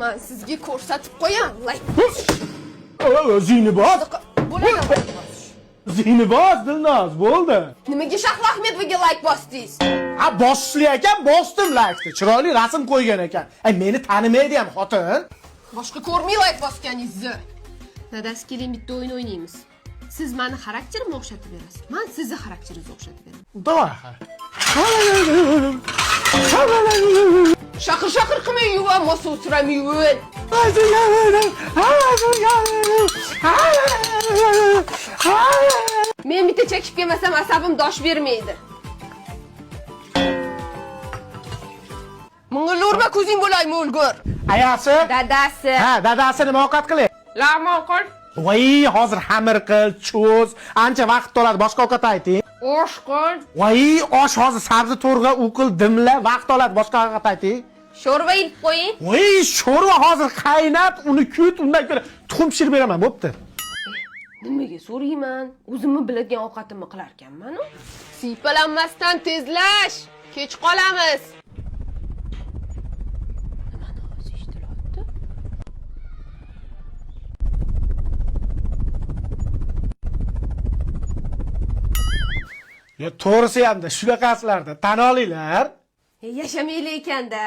Men sizga ko'rsatib qo'yam. O'zingni bos. Bo'ladi. O'zingni bos, Dilnoz, bo'ldi. Nimaga Shahlo Ahmedovaga like bosdingiz? Ha, bosishli ekan, bosdim like'ni. Chiroyli rasm qo'ygan ekan. Meni tanimaydi ham xotin. Boshqa ko'rmay like bosganingizni. Dadasi keling bitta o'yin o'ynaymiz. Siz meni xarakterimni o'xshatib berasiz. Men sizni xarakteringizga o'xshatib beraman. Davay. Shaqir qilmay yuvam, mosa o'tiram yuvin. Men bitta chekib kelmasam asabim dosh bermaydi. Mung'ilurma ko'zing bo'laymi o'lgur. Ayasi? Dadasi. Ha, dadasi nima ovqat qilay? Lama qil. Voy, hozir xamir qil, cho'z, ancha vaqt oladi, boshqa ovqat ayting. Osh qil. Voy, osh hozir sabzi to'rg'a uqil, dimla, vaqt oladi, boshqa ovqat ayting. Sho'rva ilib qo'ying. Voy, sho'rva hozir qaynab, uni kut, undan ko'ra tuxum pishirib beraman, bo'pti. Nimaga so'rayman? O'zimni biladigan ovqatimni qilar ekanman-ku. Siypalanmasdan tezlash. Kech qolamiz. Nimani o'zi eshitilyapti? To'g'risi ham-da shunaqasilarda tan olinglar. Yashamaylik ekanda.